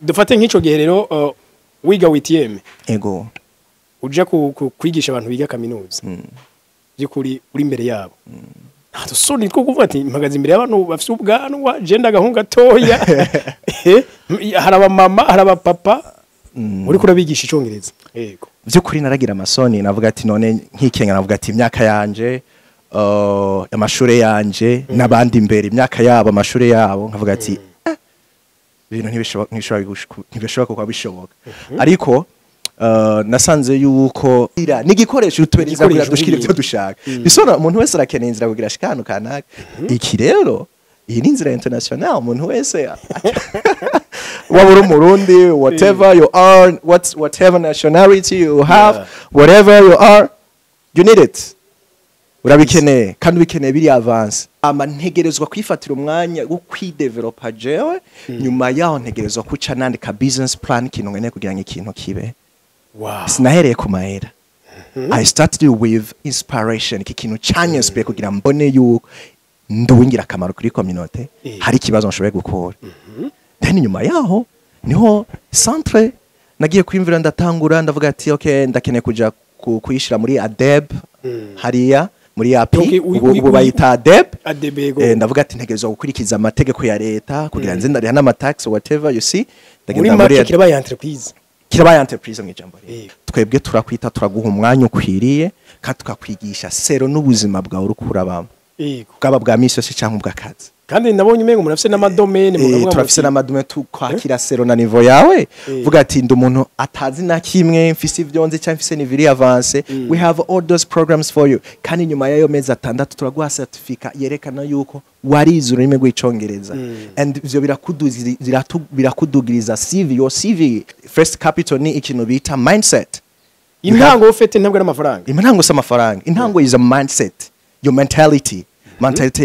dufate nk'ico gihe rero wiga 8eme ego uja kwigisha abantu biga kaminuza byukuri uri imbere yabo nta soni two kuvuga ati mpagaze imbere y'abantu bafite ubwanwa genda gahunga toya haraba mama haraba papa uri kurabigisha icongereza yego byukuri naragira amasoni navuga ati none nkikenga navuga ati imyaka yanje amashure yanje nabandi imbere imyaka yabo amashure yabo nkavuga ati ibintu ntibishobora kuba bishoboka ariko nasanze yuko nigikoresha utubereza kugira dushikire byo dushaka bisona umuntu wese arakeneye inzira kugira shikano kanaka iki rero iyi ni inzira international umuntu wese wabura umurundi whatever you are whatever nationality you have whatever you are you need it urabikeneye kandi ubikeneye biri avance ama ntegerezwa kwifatira umwanya wo kwidevelopa jewe nyuma yaho ntegerezwa kuca nandika business plan kintu ngene kugira ngo ikintu kibe sinahereye ku mahera I started with inspiration iki kintu cyanye spe kugira mbone yuko nduwingira akamaro kuri community hari kibazo nshoboye gukora then nyuma yaho niho centre nagiye kwimvira ndatangura ndavuga ati okay ndakeneye kuja kuyishira muri adeb hariya muri api ubu bayita adeb ndavuga ati ntegerezwa gukurikiza amategeko ya leta kugira nze ndariha n'amatax whatever you see ndagenda muri kirabaye entreprise kirabaye entreprise mu ijambo twebwe turakwita turaguha umwanya ukwiriye kandi tukakwigisha sero n'ubuzima bwawe urukurabamo bwaba bwa misi yose cyangwa bw'akazi kandi ndabonye umengo murafise n'amadomene mugavuga turafise n'amadomene tukwakira sero na niveau yawe vuga ati ndi umuntu atazi na kimwe mfise ivyonze cyangwa mfise ni viri avance we have all those programs for you kandi nyuma yayo mezi atandatu turaguha certificate yerekana yuko warize ururimi rw'icongereza and ivyo birakudugiriza CV your CV first capital ni ikintu bita mindset intango ufite ntabwo ari amafaranga intango s'amafaranga intango is a mindset your mentality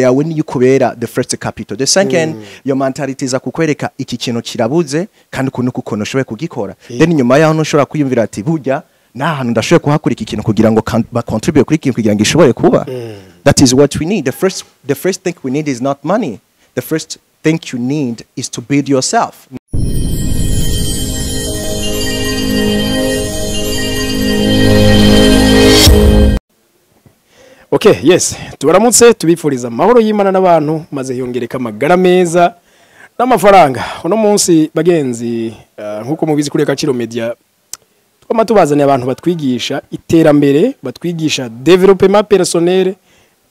yawe ni yukubera the first capital the second your mentality is akukwereka iki kintu kirabuze kandi kuntu kukono shobe kugikora then nyuma yaho nushobora kwiyumvira ati burya nahantu ndashoboye kuhakura iki kintu kugira ngo ba contribute kuri kintu kugira ngo ishobore kuba that is what we need the first thing we need is not money the first thing you need is to build yourself. Okay, yes. Tubaramutse tubifuriza amahoro y'Imana n'abantu maze yongereka amagara meza n'amafaranga. Uno munsi bagenzi nkuko mubizi kuri Kaciro Media twama tubazaniye abantu batwigisha iterambere, batwigisha development personnel.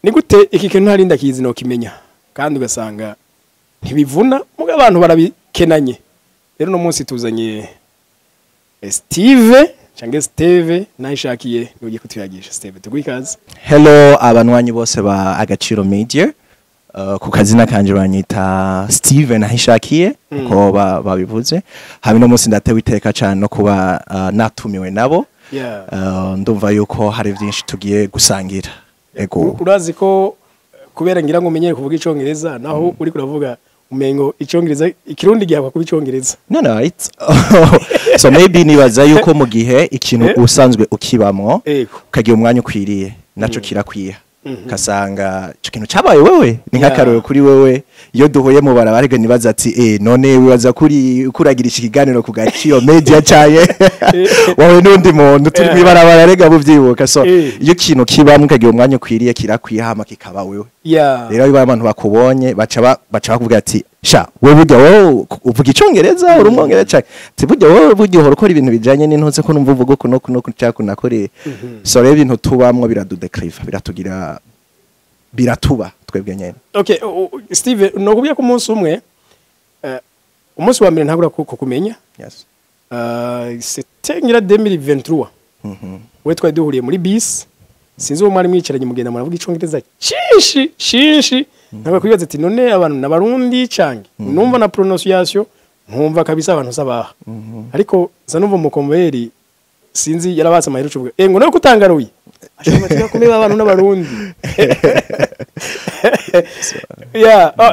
Ni gute iki kintu ntari ndakizi no kimenya kandi ugasanga ntibivuna muga abantu barabikenanye. Rero uno munsi tuzanye Steve naishakiye ngiye kutuyagisha Steve tugwikaze. Hello abanwanyi bose ba Agaciro Media ku kazina kanje banyita Steve nahishakiye ko babivuze habe no munsi ndatewe iteka cyane no kuba natumiwe nabo ndumva yuko hari byinshi tugiye gusangira ego urazi ko kubera ngira ngo menyere kuvuga icongereza naho uri kuravuga umengo icongereza ikirundi gihakwa kuba icongereza no it's so maybe nibaza yuko mu gihe ikintu usanzwe ukibamwo ukagira umwanya ukwiriye naco kirakwiye kasanga cyo kintu cyabaye wewe ni nk'akaroro kuri wewe iyo duhuye mu barabarega nibaza ati none wibaza kuri kuragira ikiganiro ku Gaciro Media cyaye wowe nundi muntu turi kwibarabara rega buvyibuka so iyo kintu kibamwe ukagira umwanya ukwiriye kirakwiye hama kikaba wewe rero biba abantu bakubonye baca bakuvuga ati sha wewe burya wowe uvuga icongereza uri umwongereza cyane ati burya wowe burya uhora ukora ibintu bijanye n'intuze ko numva uvuga ko no cyako nakore so rero ibintu tubamwe biradudeclive biratugira biratuba twebwe nyene. Okay, Steve no kubya ku munsi umwe umunsi wa mbere ntagura kukumenya. Yes. C'était ngira 2023. We twari duhuriye muri bus. Sinzi uwo mwari mwicaranye mugenda muravuga icongereza shinshi ntabwo kwibaza ati none abantu n'abarundi cange numva na pronunciation nkumva kabisa abantu sabaha ariko za numva mu konveri sinzi yarabatse amahero cuvuga ngo no kutangaruye ashobora kuba kumeba abantu n'abarundi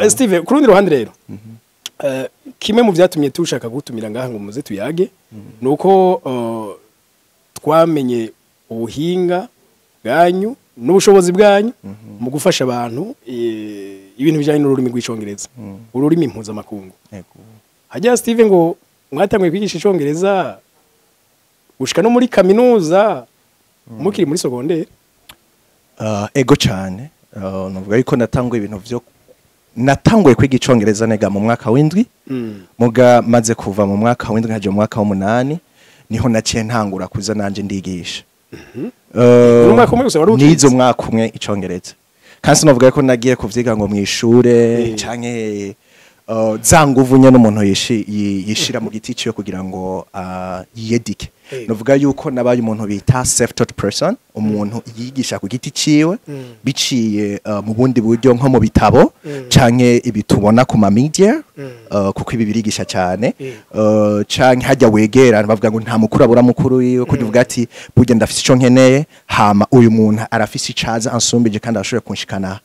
Steve kurundi ruhande rero kimwe mu byatumye tushaka gutumira ngaha ngo muze tuyage nuko twamenye ubuhinga bwanyu n'ubushobozi bwanyu mu gufasha abantu ibintu bijanye n'ururimi rw'icongereza ururimi mpuzamakungu hajya Steve ngo mwatanguye kwigisha icongereza gushika no muri kaminuza mukiri muri secondaire. Ego cyane novuga yuko natanguye kwiga icongereza nega mu mwaka w'indwi muga maze kuva mu mwaka w'indwi nkaje mu mwaka w'umunani niho naciye ntangura kuza nanje ndigisha. Nizo mwaka umwe icongereza kandi sinovuga ko nagiye kuvyiga ngo mwishure canke za nguvu nyene umuntu yishira mu giti cyo kugira ngo yiyedike. Novuga yuko nabaye umuntu bita self-taught person, umuntu yigisha ku giti ciwe biciye mu bundi buryo nko mu bitabo canke ibitubona ku ma media kuko ibi birigisha cyane canke hajya wegera bavuga ngo nta mukuru abura mukuru yiwe kuvuga ati burya ndafise ico nkeneye hama uyu muntu arafise icaza ansumbije kandi ashobora kunshikana.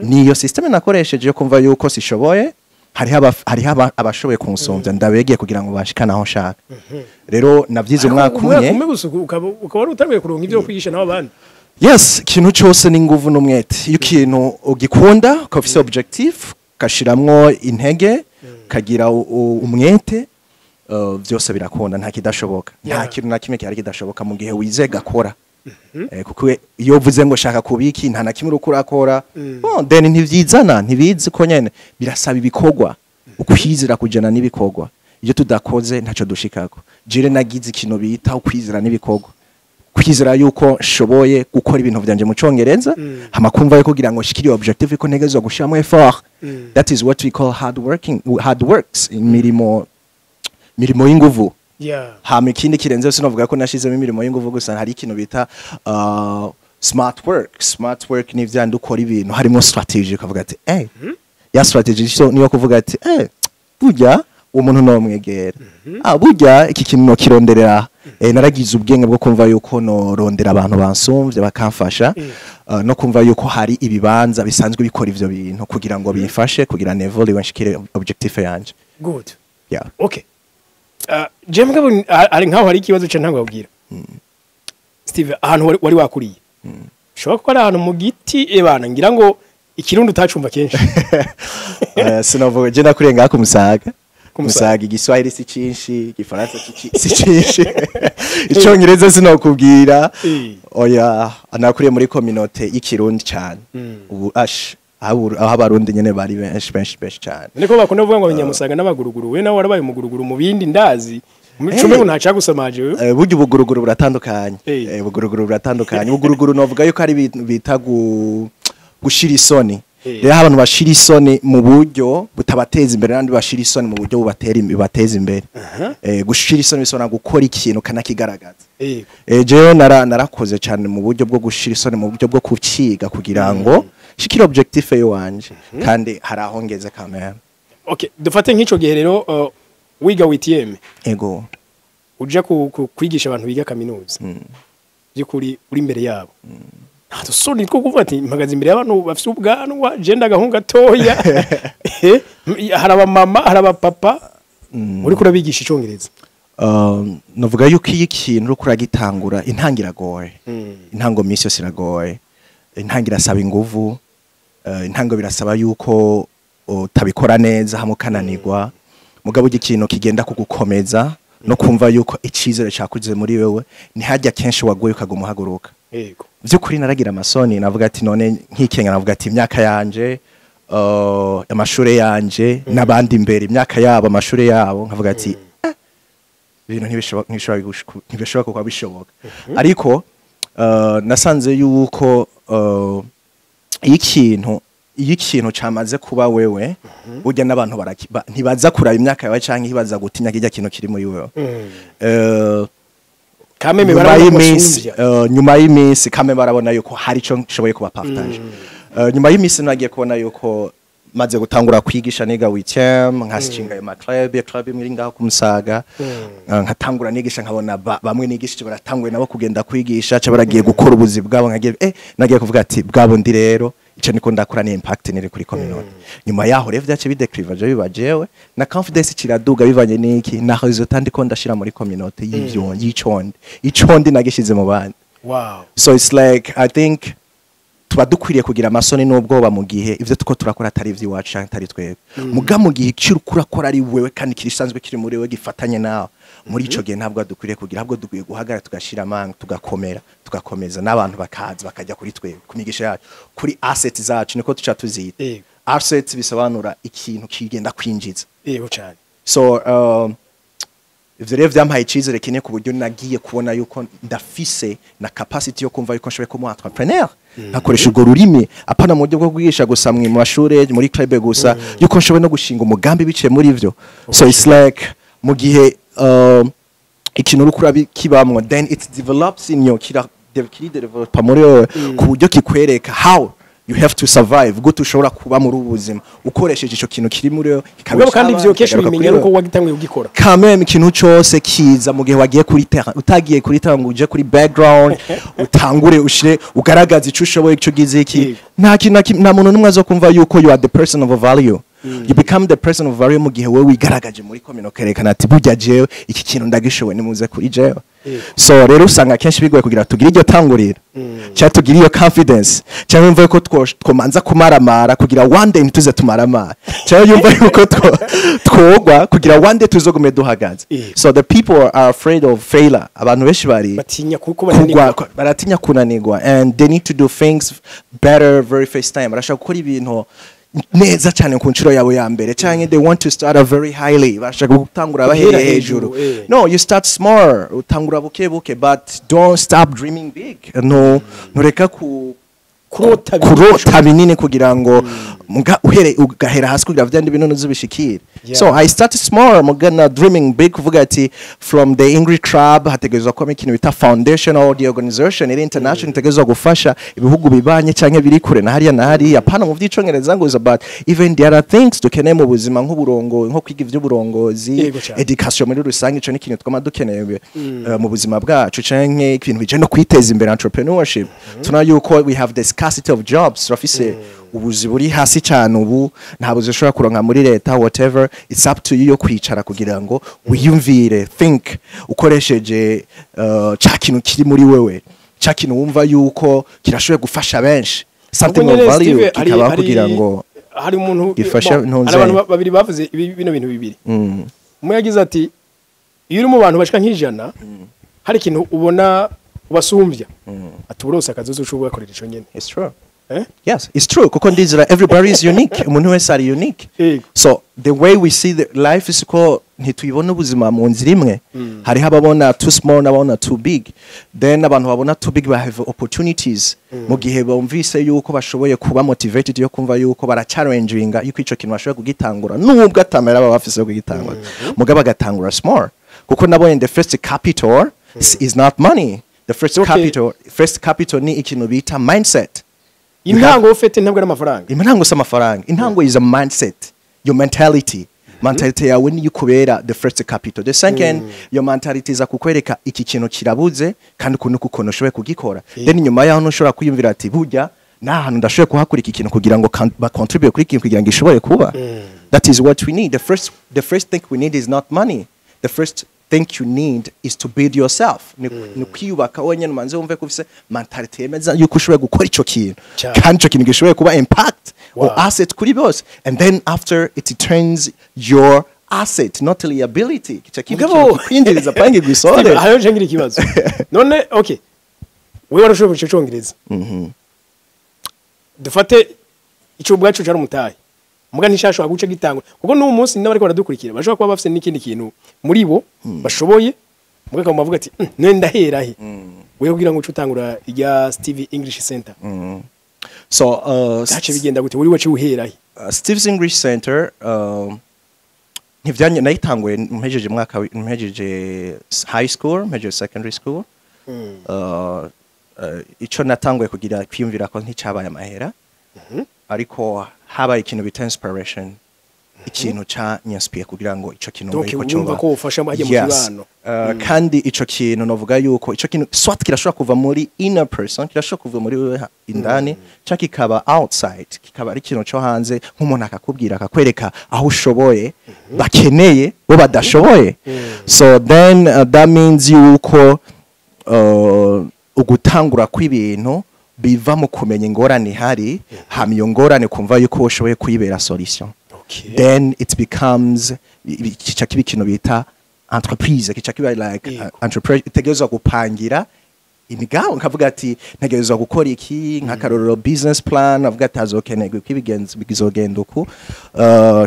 Niyo system nakoresheje yo kumva yuko sishoboye hariho abashoboye kunsumvya ndabegeye kugira ngo bashikane aho nshaka. Rero navyize umwaka umwe ukaba wari utanguye kuronka ivyo kwigisha naho abandi. Yes, ikintu cyose ni nguvu n'umwete. Iyo ikintu ugikunda ukafise objective kashiramwo intege kagira umwete byose birakunda nta kidashoboka. Nta kintu na kimwe cyari kidashoboka mu gihe wizega kora. Kuko iyo uvuze ngo shaka kubiki nta na kimwe urakora then ntibizi ko nyene birasaba ibikorwa ukwizira kujana n'ibikorwa. Iyo tudakoze ntaco dushikako. Jire nagize ikintu bita ukwizira n'ibikorwa, kwizira yuko nshoboye gukora ibintu vyanje mu congereza hama kumva yuko kugira ngo shikiri objective ko ntegezo gushiramo effort. That is what we call hard works in mirimo y'inguvu. Hama ikindi kirenze sinovuga ko nashizemo imirimo y'inguvu gusa hari ikintu bita smart work ni vyandi ukora ibintu harimo strategy ukavuga ati ya strategy so niyo kuvuga ati burya umuntu no mwegera burya iki kintu no kironderera naragize ubwenge bwo kumva yuko no rondera abantu bansumvye bakamfasha no kumva yuko hari ibibanza bisanzwe bikora ivyo bintu kugira ngo bifashe kugira nevel iwanshikire objective yanje. Good. Yeah. Okay. Jemwe ari nkaho hari ikibazo cyo ntango babwira. Steve ahantu wari wakuriye. Shobora ko ari ahantu mu giti ebana ngira ngo ikirundo utacumva kenshi. Sinavuga je nakuriye ngaka kumusaga. Kumusaga igiswahili si cinshi, igifaransa si cinshi. Icongereza sinokubwira. Oya anakuriye muri communauté y'ikirundi cyane. Ubu aho abarundi nyene bari benshi cyane. Niko bakunda kuvuga ngo abanyamusaga n'abaguruguru we nawe warabaye umuguruguru mu bindi ndazi. Mucume ntaca gusamaje we. Burya ubuguruguru buratandukanye. Ubuguruguru buratandukanye. Ubuguruguru novuga yuko ari bita gushira isoni. Rero abantu bashira isoni mu buryo butabateza imbere nandi bashira isoni mu buryo bubateza imbere. Gushira isoni bisona gukora ikintu kanakigaragaza. Jewe narakoze cyane mu buryo bwo gushira isoni mu buryo bwo kuciga kugira ngo shikira objective yo wanje kandi harahongeze kamera. Okay, dufate nk'ico gihe rero wiga 8eme. Ego. Uja kwigisha abantu biga kaminuza. Byukuri uri imbere yabo. Ntato soni two kuvuga ati mpagaze imbere y'abantu bafite ubwanwa genda gahunga toya. Haraba mama, haraba papa. Uri kurabigisha icongereza. Novuga yuko iyi kintu kuragitangura intangira goye. Intango misi yose iragoye. Intangira saba inguvu. Intango birasaba yuko utabikora neza hamwe kananirwa. Mugabo ikintu kigenda kugukomeza no kumva yuko icizere cyakuze muri wewe ni hajya kenshi wagoye ukaguma haguruka. Yego. Vyukuri naragira amasoni navuga ati none nkikenga navuga ati imyaka yanje amashure yanje nabandi imbere imyaka yabo amashure yabo nkavuga ati ibintu ntibishobora kuba bishoboka. Ariko nasanze yuko ikintu cyamaze kuba wewe burya n'abantu ntibaza kuraba imyaka yawe canke hibaza gutinya kijya kintu kiri muri wewe. Kameme nyuma y'imisi kame barabona yuko hari ico nshoboye kuba partage. Nyuma y'imisi nagiye kubona yuko maze gutangura kwigisha niga 8eme nkashinga ya club muri ngaho kumusaga nkatangura nigisha nkabona bamwe nigisha baratanguye nabo kugenda kwigisha cyo baragiye gukora ubuzi bwabo nkagiye nagiye kuvuga ati bwabo ndi rero ico niko ndakora ni impact niri kuri community. Nyuma yaho revye byace bideclive bibajewe na confidence kiraduga bivanye niki na resultat ndiko ndashira muri community y'ivyo icondi nagishize mu bandi. Wow. So it's like I think tuba dukwiriye kugira amasoni n'ubwoba mu gihe ivyo tuko turakora atari ivy'iwacu canke atari twebwe muga mu gihe kiri kurakora ari wewe kandi kirisanzwe kiri muri wewe gifatanye nawe muri ico gihe ntabwo dukwiriye kugira ahubwo dukwiye guhagarara tugashira amanga tugakomeza n'abantu bakaza bakajya kuri twebwe kumigisha yacu kuri assets zacu niko tuca tuzita assets bisobanura ikintu kigenda kwinjiza cyane so ivyo rero vyampaye icizere kinye ku buryo nagiye kubona yuko ndafise na capacity yo kumva yuko nshoboye kuba entrepreneur nakoresha urwo rurimi apana mu buryo bwo kwigisha gusa mu mashure muri club gusa yuko nshoboye no gushinga umugambi biciye muri ivyo so it's like mu gihe ikintu rukura kibamwe then it develops in your kiri develop muri ku buryo kikwereka how you have to survive gute ushobora kuba muri ubuzima ukoresheje ico kintu kiri muri kabisa kandi ivyo kesho bimenya nuko wagitanguye ugikora kameme ikintu cyose kiza mu gihe wagiye kuri terrain utagiye kuri terrain ngo uje kuri background utangure ushire ugaragaza ico ushoboye ico gize iki nta muntu numwe azokumva yuko you are the person of value you become the person of value mu gihe wewe wigaragaje muri komino kerekana ati burya jewe iki kintu ndagishoboye nimuze kuri jewe so rero usanga kenshi bigoye kugira tugira iryo tangurira cya tugira iyo confidence cyangwa mvuye ko twomanza kumaramara kugira one day ntituze tumaramara cyangwa yumva yuko twogwa kugira one day tuzogume duhagaze so the people are afraid of failure abantu benshi baratinya kunanirwa and they need to do things better very first time barashaka gukora ibintu neza cyane ku nshuro yawe ya mbere cyane they want to start very highly bashaka gutangura bahere hejuru no you start small utangura buke buke but don't stop dreaming big no nureka kurota binini kugira ngo ugahera hasi kugira vyandi bintu zubishikira so I started small mugana dreaming big kuvuga ati from the English club hategezwa kwa ikintu bita foundation or the organization iri international tegezwa gufasha ibihugu bibanye canke biri kure na hariya na hariya pana mu vy'icongereza ngo but even there are things dukeneye mu buzima nk'uburongo nko kwiga ivy'uburongozi education muri rusange ico ni ikintu twama dukeneye mu buzima bwacu canke ikintu bije no kwiteza imbere entrepreneurship tuna yuko we have the scarcity of jobs rafise ubuzi buri hasi cyane ubu ntabwo ushobora kuronka muri leta whatever it's up to you yo kwicara kugira ngo wiyumvire think ukoresheje cha kintu kiri muri wewe cha kintu wumva yuko kirashoboye gufasha benshi something of value kikaba kugira ngo hari umuntu gifasha ntonze abantu babiri bavuze bino bintu bibiri umwe yagize ati iyo uri mu bantu bashika nk'ijana hari ikintu ubona ubasumbya atuburose akazozo ushobora gukorera ico nyene it's true yes it's true kuko ndizira everybody is unique umuntu wese ari unique so the way we see the life is ko ntituyibona ubuzima mu nzira imwe hari hababona too small n'abona too big then abantu babona too big ba have opportunities mu gihe bumvise yuko bashoboye kuba motivated yo kumva yuko bara challenginga yuko ico kintu bashoboye kugitangura nubwo atamera baba bafise kugitangura mugaba gatangura small kuko nabonye the first capital is not money the first capital ni ikintu bita mindset intango ufite ntabwo n'amafaranga intango s'amafaranga intango is a mindset your mentality yawe ni yukubera the first capital the second your mentality is akukwereka iki kintu kirabuze kandi kuko noshoboye kugikora then nyuma yaho ntushobora kwiyumvira ati burya nahantu ndashoboye kuhakora iki kintu kugira ngo ba contribute kuri ikintu kugira ngo ishobore kuba that is what we need the first thing we need is not money the first thing you need is to build yourself ni kwiyubaka wenyine manze wumve ko ufise mentality yemeza yuko ushoboye gukora ico kintu kandi ico kintu gishoboye kuba impact or asset kuri bose and then after it turns your asset not liability kicha kintu kwinjiriza pange gwisore ayo ngira ikibazo none okay wewe warashobora ico congereza dufate ico bwacu cyari umutaye muga nishasho aguce gitangwa kuko no umunsi n'abari ko baradukurikira bashobora kuba bafise n'ikindi kintu muri bo bashoboye muga kama bavuga ati none ndahera he wewe kugira ngo ucutangura irya Steve English Center so dace bigenda gute wuri wacu uhera he Steve's English Center ntivyanye nayitanguye mpejeje high school mpejeje secondary school ico natanguye kugira kwiyumvira ko nticabaye amahera ariko habaye ikintu bita inspiration ikintu cha nyaspiye kugira ngo ico kintu ariko cyo ko ufasha mu kibano kandi ico kintu novuga yuko ico kintu swat kirashobora kuva muri inner person kirashobora kuva muri indani cha kikaba outside kikaba ari ikintu cyo hanze nk'umuntu akakubwira akakwereka aho ushoboye bakeneye bo badashoboye so then that means yuko ugutangura kw'ibintu biva mu kumenya ingorane hari hama iyo ngorane kumva yuko ushoboye kuyibera solution. Then it becomes kica kiba ikintu bita entreprise, kica kiba like entreprise itegerezwa gupangira imigaho nkavuga ati ntegerezwa gukora iki nk'akarorero business plan avuga ati hazokenerwa bizogenda uku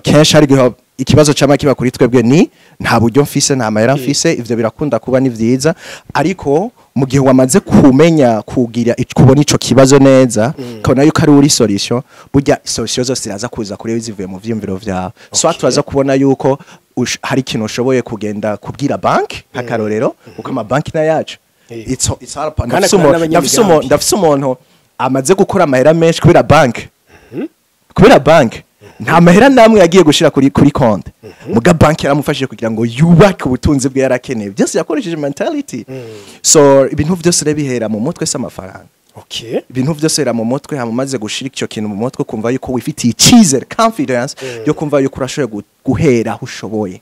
kenshi hari ikibazo cyama kiba kuri twebwe ni nta buryo mfise nta mahera mfise ivyo birakunda kuba ni vyiza ariko mu gihe wamaze kumenya kugira kubona ico kibazo neza kabona yuko ari uri solution burya solution zose ziraza kuza kuri zivuye mu vyumviro vyawe so twaza kubona yuko hari ikintu ushoboye kugenda kubwira bank nk'akarorero uko ama bank na yacu it's all ndafise umuntu amaze gukora amahera menshi kubera bank nta mahera namwe yagiye gushira kuri konte muga bank yaramufashije kugira ngo yubake ubutunzi bwe yarakeneye byose yakoresheje mentality so ibintu byose rebihera mu mutwe s'amafaranga ibintu byose era mu mutwe hamaze gushira icyo kintu mu mutwe kumva yuko wifitiye icyizere confidence yo kumva yuko urashoboye guhera aho ushoboye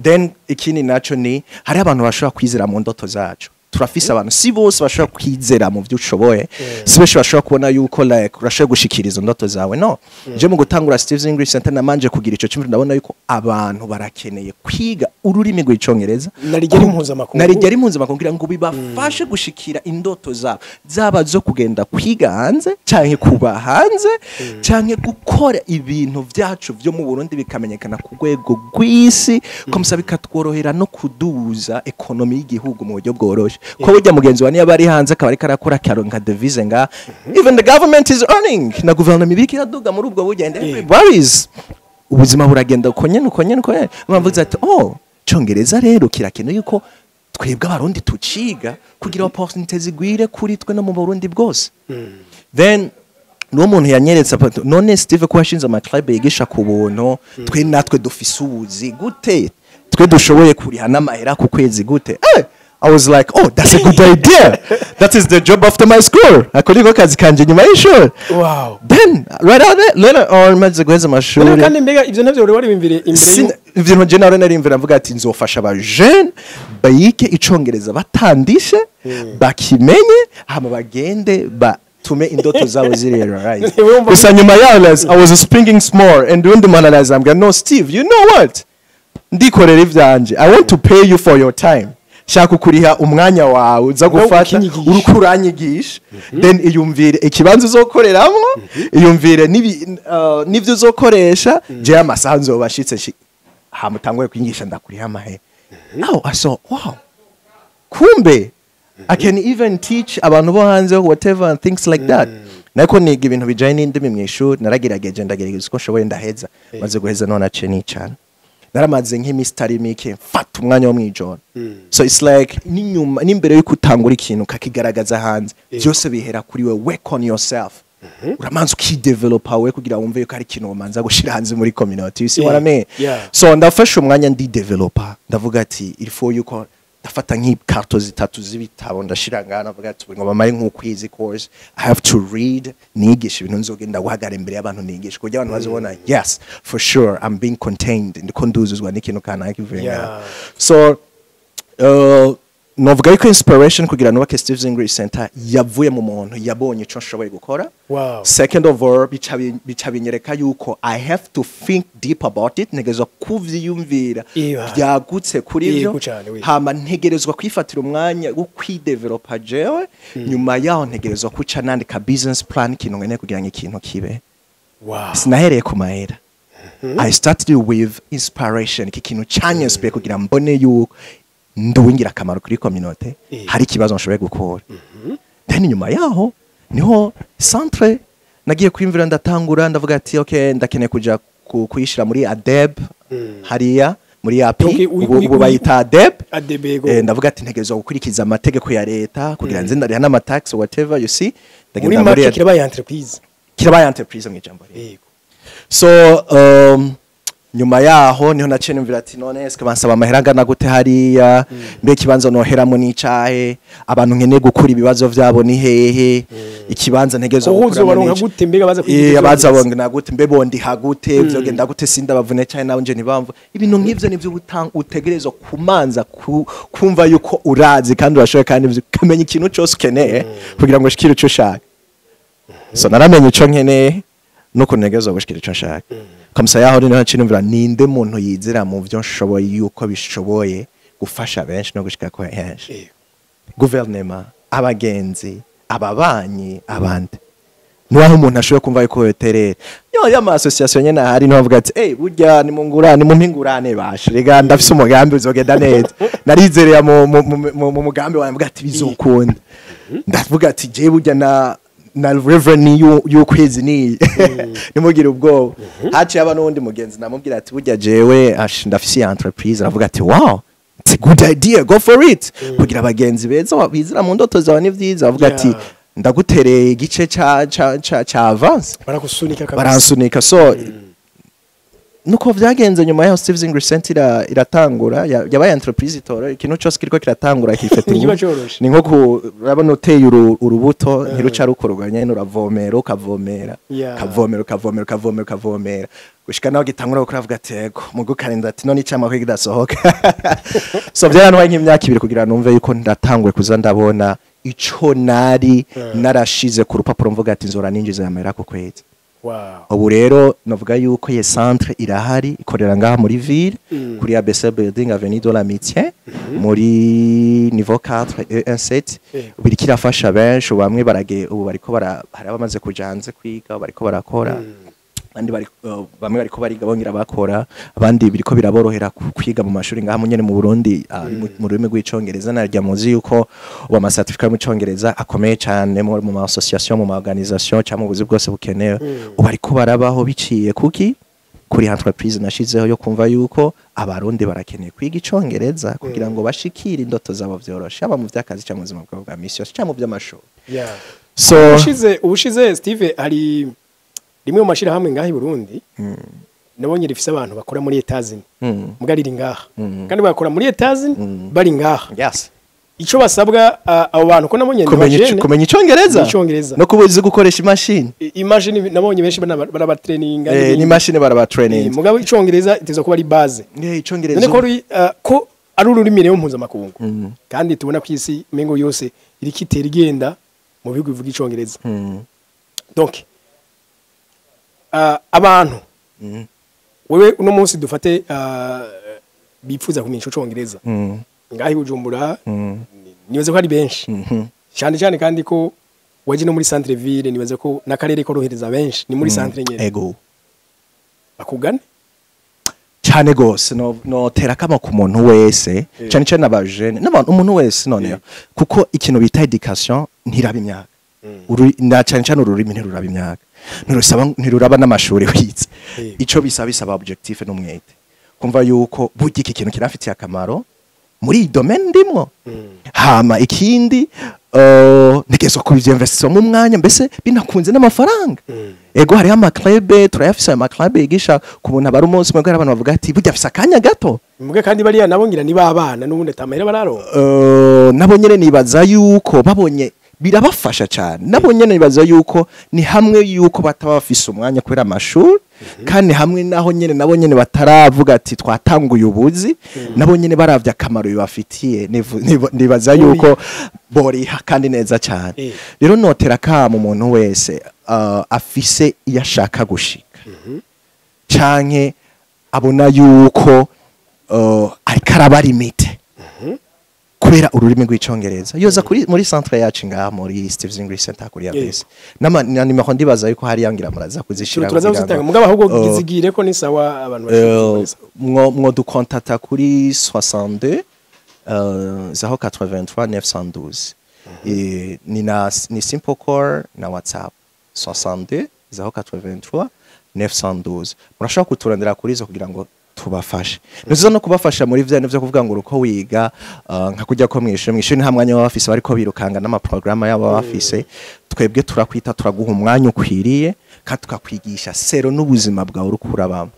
then ikindi naco ni hari abantu bashobora kwizera mu ndoto zacu turafise abantu si bose bashobora kwizera mu byo ushoboye si bose bashobora kubona yuko like urashoboye gushikiriza ndoto zawe no je mu gutangura Steve's English Center namanje kugira ico kimwe ndabona yuko abantu barakeneye kwiga ururimi rw'icongereza narijya rimpuza kugira ngo bibafashe gushikira indoto zabo zaba zo kugenda kwiga hanze canke kuba hanze canke gukora ibintu vyacu byo mu Burundi bikamenyekana ku rwego rw'isi komsa bikatworohera no kuduza ekonomi y'igihugu mu buryo bworoshe ko burya mugenzi wa niya bari hanze akaba ariko arakora karonka devise nga even the government is earning na guverinoma ibiki iraduga muri ubwo bugende everybody's ubuzima buragenda uko nyene bamvuze ati Congereza rero kirakeneye yuko twebwe abarundi tuciga kugira opportunity zigwire kuri twe no mu Burundi bwose then no muntu yanyeretse none Steve ko washinze ama club yigisha ku buntu twe natwe dufise ubuzi gute twe dushoboye kuriha n'amahera ku kwezi gute I was like, oh, that's a good idea. That is the job after my school. Akoliko kazi kanje nyuma y'ishuri. Wow. Then right out there, later on maze guheza amashuri. Kandi mbega ivyo ntavyo uri wari imbere ivyo je nawe nari imvira mvuga ati nzofasha aba jeune bayike icongereza batandishe bakimenye hama bagende tume indoto zabo ziri right. Gusa nyuma yaho I was springing small and doing the manalize I'm going no Steve, you know what? Ndikorera ivyanje. I want to pay you for your time. Shaka kuriha umwanya wawe uza gufata urukuranyigisha then iyumvire ikibanza uzokoreramwo iyumvire nivyo uzokoresha je amasanzo bashitse hamutangwe kwingisha ndakuriha amahe now I saw wow kumbe I can even teach abantu bo hanze whatever and things like that nako niga ibintu bijanye n'indimi mw'ishuri naragerageje ndagerageza uko nshoboye ndaheza maze guheza none aceni cyane naramaze nk'imistari mike fata umwanya wo mwijoro so it's like ninyuma nimbere yo kutangura ikintu kakigaragaza hanze byose bihera kuri we work on yourself uramanza ukidevelopa we kugira wumve yuko ari ikintu wamanza gushira hanze muri community you see what I mean so ndafashe umwanya ndi developer ndavuga ati il faut yuko ndafata nk'ikarto zitatu z'ibitabo ndashira ngana avuga ati ngo bamare nk'ukwezi course I have to read nigisha ibintu nzogenda guhagara imbere y'abantu nigisha kugira abantu bazobona yes for sure I'm being contained ndiko nduzuzwa n'ikintu kana kivenga so novuga yuko inspiration kugira nubake Steve's English Center yavuye mu muntu yabonye ico nshoboye gukora second of all bica binyereka yuko I have to think deep about it ntegerezwa kuvyiyumvira byagutse kuri byo hama ntegerezwa kwifatira umwanya wo kwidevelopa jewe nyuma yaho ntegerezwa kuca nandika business plan kintu ngene kugira ngo ikintu kibe sinahereye ku mahera I started with inspiration ikintu cyanyespe kugira mbone yuko nduwingira akamaro kuri community hari kibazo nshoboye gukora then nyuma yaho niho centre nagiye kwimvira ndatangura ndavuga ati okay ndakeneye kuja kuyishira muri ADEB hariya muri API ubu bayita ADEB ndavuga ati ntegerezwa gukurikiza amategeko ya leta kugira nze ndariha n'ama tax whatever you see ndagenda muri kirabaye entreprise mw'ijambo so nyuma yaho niho naciye mvira ati none eske bansaba amahera ngana gute hariya mbe kibanza noheramo n'icahe abantu nkene gukura ibibazo vyabo ni hehe ikibanza ntegezo gukura gute mbega baza kwiga abaza bonga gute mbe bondi hagute vyogenda gute sinda bavune cyane nawe nje nibamva ibintu nk'ivyo nivyo utegerezwa kumanza kumva yuko urazi kandi urashoboye kandi kamenya ikintu cyose ukeneye kugira ngo shikire uco shaka so naramenye ico nkeneye nuko ntegerezwa gushikira ico nshaka kamsa yaho rino ncinumvira ninde muntu yizira mu byo nshoboye yuko bishoboye gufasha benshi no gushika ko henshi guverinoma abagenzi ababanyi abandi niwaho umuntu ashoboye kumva yuko yoterera yo ama association nyene hari no bavuga ati burya ni mungurane mu mpingurane bashe rega ndafise umugambi uzogenda neza narizerera mu mugambi wanjye ati bizokunda ndavuga ati je burya na reverend y'ukwezi ni nimugire ubwoba haci aba nundi mugenzi namubwira ati burya jewe ndafise entreprise aravuga ati wow it's a good idea go for it kugira abagenzi beza bizira mu ndoto zawe ni vyiza bavuga ati ndagutereye igice cha avance baransunika so nuko vyagenze nyuma yaho Steve English Center iratangura yabaye entreprise itoro ikintu cyose kiriko kiratangura kifete ni nko urabona uteye urubuto ntiruca rukoroganya uravomera ukavomera kavomera gushika naho gitangura gukora avuga atego mugo karinda ati none icama kwe kidasohoka so byarantwaye nk'imyaka 2 kugira numve yuko ndatangwe kuza ndabona ico nari narashize ku rupapuro mvuga ati nzora ninjiza yamera ko kwezi ubu rero navuga yuko ye centre irahari ikorera ngaha muri ville kuri ABC building avenue de l'Amitié muri niveau 4 E17 biri kirafasha benshi bamwe ubu bariko hari abamaze kujanze kwiga bariko barakora abandi bamwe bariko bariga bongira bakora abandi biriko biraborohera kwiga mu mashuri ngaha munyene mu Burundi mu rurimi rw'icongereza narya muzi yuko uba certificat mu congereza akomeye cyane mu association mu organisation cyangwa mu buzi bwose bukenewe ubariko barabaho biciye kuri entreprise nashizeho yo kumva yuko abarundi barakeneye kwiga icongereza kugira ngo bashikire indoto zabo vyorosha aba mu vyakazi cyangwa mu buzima bwabo bwa misi yose cyangwa mu vy'amashuri so ubushize Steve hari rimwe mu mashira hamwe ngahi Burundi nabonye rifise abantu bakora muri etazini mugariri ngaha kandi bakora muri etazini bari ngaha ico basabwa abo bantu ko nabonye kumenya icongereza no kubuzi gukoresha imashini nabonye benshi baraba training ni machine baraba training mugabo icongereza itezo kuba ari base icongereza ko ari ururimi rero mpuzamakungu kandi tubona ku isi mengo yose iri kitera igenda mu bihugu bivuga icongereza donc abantu wewe uno munsi dufate bifuza kumenya icongereza ngahi Bujumbura nibaze ko ari benshi cyane kandi ko waje no muri centre ville nibaze ko nakarere ko rohereza benshi ni muri centre nyene ego bakugane cyane gose no tera kama ku muntu wese cyane abajene n'abantu umuntu wese none kuko ikintu bita education ntiraba imyaka na cyane ururimi ntiruraba imyaka ntiruraba n'amashuri wize ico bisaba objectif n'umwete kumva yuko burya iki kintu kirafitiye akamaro muri domaine ndimwo hama ikindi ntegezo ko byinvestison mu mwanya mbese binakunze n'amafaranga ego hari ama club turayafisa ama club yigisha kubona bari umunsi mwe abantu bavuga ati burya afisa kanya gato mbwe kandi bari nabongira ni babana n'ubundi tamahera bararo nabo nyene nibaza yuko babonye birabafasha cyane nabo nyene nibaza yuko ni hamwe yuko batabafisa umwanya kubera amashuri kandi hamwe naho nyene nabo nyene bataravuga ati twatanguye ubuzi nabo nyene baravya akamaro bibafitiye nibaza yuko bori kandi neza cyane rero notera kama umuntu wese afise yashaka gushika canke abona yuko ariko araba limite kubera ururimi rw'icongereza yoza kuri muri centre yacu ngaha muri Steve English Center kuri ABC nimero ndibaza yuko hari yangira muraza kuzishira turaza kuzitanga mugabo ahubwo gizigire ko ni sawa abantu bashaka mwo du contacta kuri 62 083 912 ni simple core na WhatsApp 62 083 912 murashaka kuturandira kuri zo kugira ngo tubafashe nizo no kubafasha muri vyane vyo kuvuga ngo uko wiga nka kujya ko mwishuri nta mwanya w'abafise bariko birukanga n'ama programme yabo bafise twebwe turakwita turaguha umwanya ukwiriye kandi tukakwigisha sero n'ubuzima bwawe urukurabamo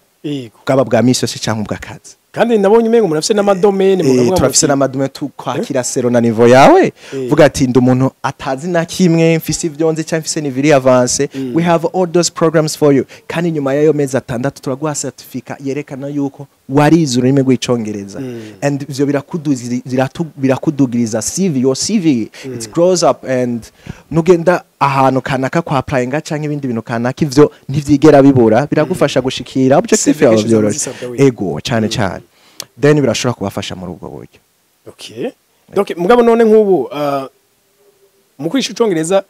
bwaba bwa misi yose cyangwa bw'akazi kandi nabonye umengo murafise n'amadomaine mugavuga turafise n'amadomaine tukwakira sero na niveau yawe vuga ati ndi umuntu atazi na kimwe mfise ivyonze cyangwa mfise ni viri avance we have all those programs for you kandi nyuma yayo mezi 6 turaguha certificate yerekana yuko warize ururimi rw'icongereza and ivyo birakudugiriza CV, your CV it grows up and nugenda ahantu kanaka kwa applyinga canke ibindi bintu kanaka ivyo ntivyigera bibura biragufasha gushikira objective yawe byoroshe ego cyane cyane then birashobora kubafasha muri ubwo buryo. Okay, donc mugabo none nk'ubu mu kwisha icongereza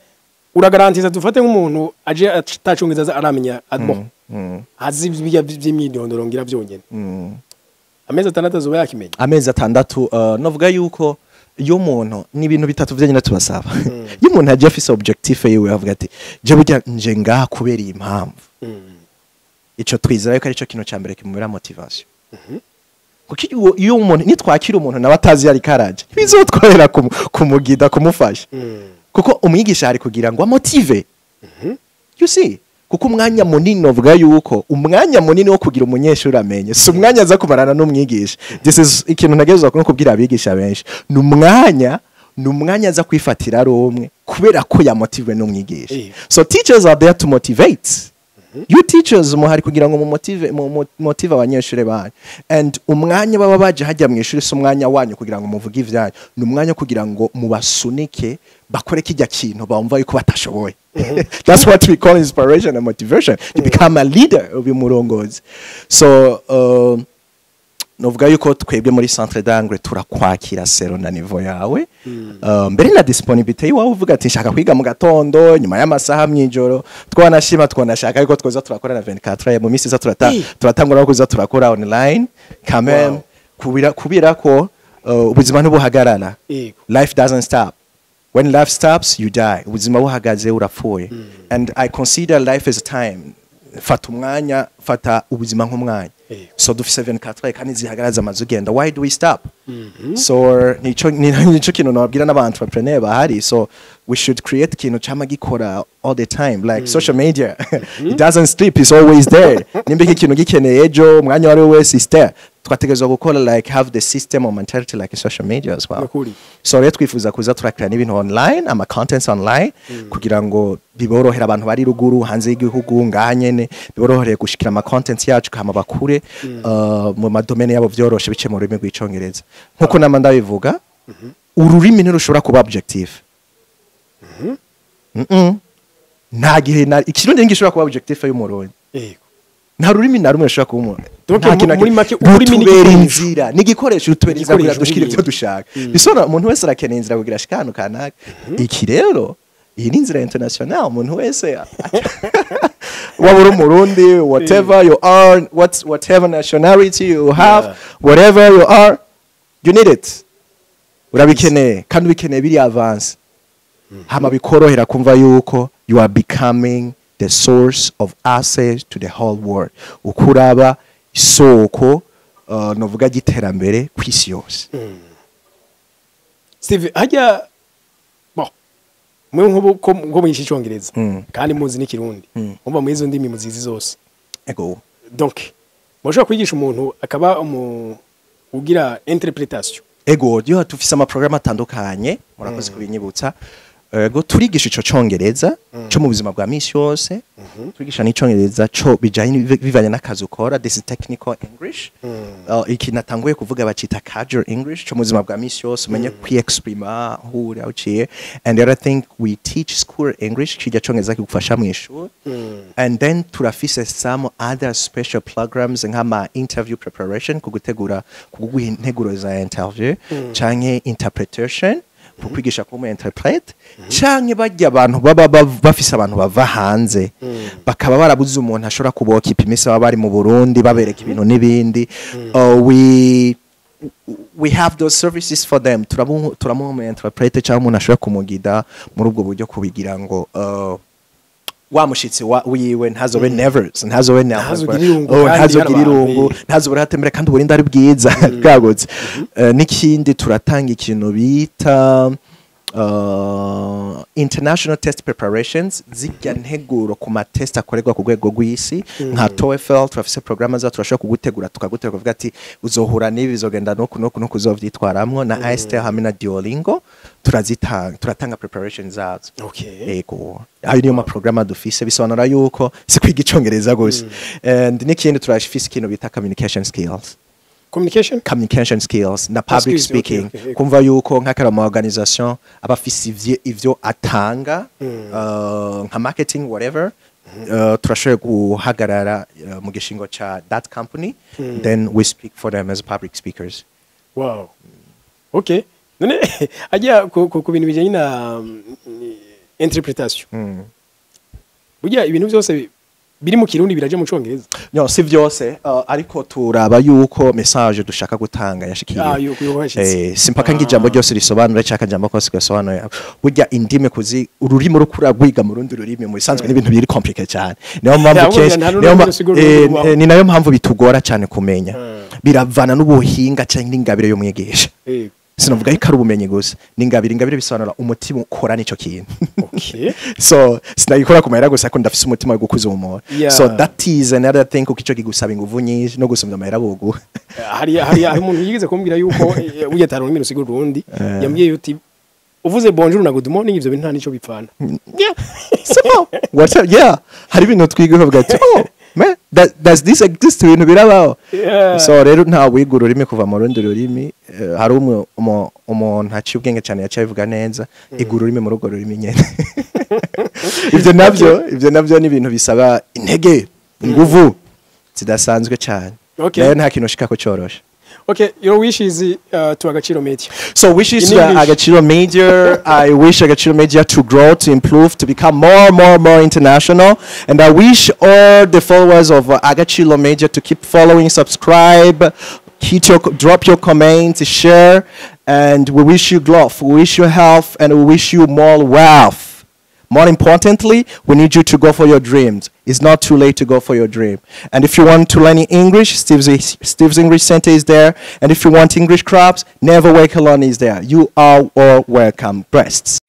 uragarantiza dufate nk'umuntu aje atacongereza aramenya admo azi by'imyidondoro ngira byonyene amezi 6 azoba yakimenya amezi 6 novuga yuko iyo umuntu ni ibintu bitatu vyanyine tubasaba iyo umuntu aje afise objective yiwe avuga ati je burya nje ngaha kubera iyi mpamvu ico twizera yuko ari cyo kintu cyambere kimubera motivation kuko iyo umuntu nitwakira umuntu nawe atazi yari karaje bizotwahera kumugida kumufasha kuko umwigisha ari kugira ngo amotive you see kuko umwanya munini novuga yuko umwanya munini wo kugira umunyeshuri amenye si umwanya aza kumarana n'umwigisha this is ikintu nagezwa no kubwira abigisha benshi numwanya aza kwifatira ari umwe kubera ko ya motive n'umwigisha so teachers are there to motivate you teachers muhari kugira ngo motive abanyeshuri banyu and umwanya baba baje hajya mu ishuri so umwanya wanyu kugira ngo muvuge ivyanyu numwanya kugira ngo mubasunike bakore kijya kintu bamva yuko batashoboye. That's what we call inspiration and motivation. You become a leader of your murongozi. So novuga yuko twebwe muri centre d'angle turakwakira sero na niveau yawe mbere na disponibility yawe uvuga ati nshaka kwiga mu gatondo nyuma y'amasaha mwijoro twanashima twanashaka yuko twoza turakora na 24 mu minsi za turatangura kuza turakora online quand même kubira ko ubuzima ntibuhagarara. Life doesn't stop. When life stops, you die. Ubuzima buhagaze urapfuye. And I consider life as time. Fata umwanya, fata ubuzima nk'umwanya. So dufise 24 kandi zihagaraza amazugenda. Why do we stop? So nico kintu nababwira n'abantu entrepreneur bahari. So we should create kintu cyama gikora all the time, like social media. It doesn't sleep, it's always there. Nimba ikintu gikeneye ejo umwanya wari wese is there. Twategezwa gukora like have the system or mentality like in social media as well. So rero twifuza kuza turakira n'ibintu online ama contents online kugira ngo biborohera abantu bari ruguru hanze y'igihugu nganyene biborohere gushikira ama contents yacu kama bakure mu madomene yabo vyoroshe bice mu rurimi rw'icongereza nkuko nama ndabivuga ururimi ntirushobora kuba objective nta gihe ikirundi ngishobora kuba objective y'umurundi nta rurimi na rumwe rushobora kuba umuntu muri make ururimi ni inzira ni igikoresho utuberiza kugira dushikire ibyo dushaka bisona umuntu wese arakeneye inzira kugira shikano kanaka iki rero iyi ni inzira international umuntu wese wabura umurundi whatever you are whatever nationality you have whatever you are you need it urabikeneye kandi ubikeneye biri avance hama bikorohera kumva yuko you are becoming the source of access to the whole world ukuraba isoko novuga giterambere kwisi yose. Steve hajya mwe nko mwigisha icongereza kandi muzi n'ikirundi umva mwizo ndimi muzizi zose ego donc mushobora kwigisha umuntu akaba ugira interpretation ego yo tufise ama program atandukanye murakoze kubinyibutsa ego turigisha ico congereza cyo mu buzima bwa misi yose turigisha n'icongereza cyo bijanye bivanye n'akazi ukora this is technical English iki natanguye kuvuga bacita casual English cyo mu buzima bwa misi yose umenye kwiexprima huri auciye and the other thing we teach school English kijya congereza kigufasha mu ishuri and then turafise some other special programs nk'ama interview preparation kugutegura kuguha integuro za interview canke interpretation kwigisha ko interpret canke bajya abantu baba bafise abantu bava hanze bakaba barabuze umuntu ashobora kuboka ipimisa bari mu Burundi babereka ibintu nibindi we have those services for them turamu interpret cyangwa umuntu ashobora kumugida muri ubwo buryo kubigira ngo wamushitsi wiwe ntazobe nervous ntazobe ntazogira irungu ntazobura hatembera kandi uburinda ari bwiza bwagutse n'ikindi turatanga ikintu bita international test preparations zijya nteguro ku ma test akorerwa ku rwego rw'isi nka TOEFL turafise programme za turashaka kugutegura tukagutegura kuvuga ati uzohura n'ibi bizogenda no kuzovyitwaramwo na ISTEA hamwe na Duolingo turatanga preparations zazo ego ayo niyo ma programme dufise bisobanura yuko si kwiga icongereza gusa and n'ikindi turashifise ikintu bita communication skills communication skills na public skills, speaking. okay. Kumva yuko nk'akara mu organisation aba afise ivyo atanga nka marketing whatever. Turashoboye guhagarara mu gishingo cha that company, then we speak for them as public speakers. Wow. Okay. None ajya ku bintu bijanye na interpretation. Burya ibintu byose biri mu kirundi biraje mu congereza. No, si vyose ariko turaba yuko message dushaka gutanga yashikiye. Simpaka ngijambo ryose risobanura cyaka jambo kose gasobanura. Burya indime kuzi ururimi rukura gwiga mu rundi rurimi mu bisanzwe n'ibintu biri complicated cyane. Niyo mpamvu kenshi ni nayo mpamvu bitugora cyane kumenya. Biravana n'ubuhinga cyangwa ingabire yo mwigisha. Sinavuga ko ari ubumenyi gusa n'ingabire bisobanura umutima ukora nico kintu. Okay. So sinayikora kumera gusa ko ndafise umutima wo gukuza umuntu. So that is another thing ko kico kigusaba inguvu nyinshi no gusumya amahera bugu. Hari umuntu yigize kumbwira yuko uyataro n'ibintu sigura Burundi yambwiye yuti uvuze bonjour na good morning ivyo bintu nta nico bipfana. Yeah. So what's up? Yeah. Hari ibintu twiga uvuga ati man, does this exist ibintu birabaho. So rero nta wigura ururimi kuva mu rundi rurimi hari umuntu aciye ubwenge cyane yaciye bivuga neza igura ururimi mu rugo rurimi nyene. Ivyo navyo ni ibintu bisaba intege inguvu zidasanzwe cyane. Rero nta kintu shika ko corosha. Okay, your wish is to Agaciro Media. So wishes to Agaciro Media. I wish Agaciro Media to grow, to improve, to become more international. And I wish all the followers of Agaciro Media to keep following, subscribe, drop your comments, share. And we wish you growth, we wish you health, and we wish you more wealth. More importantly, we need you to go for your dreams. It's not too late to go for your dream. And if you want to learn English, Steve's English Center is there. And if you want English clubs, Never Wake Alone is there. You are all welcome. Breasts.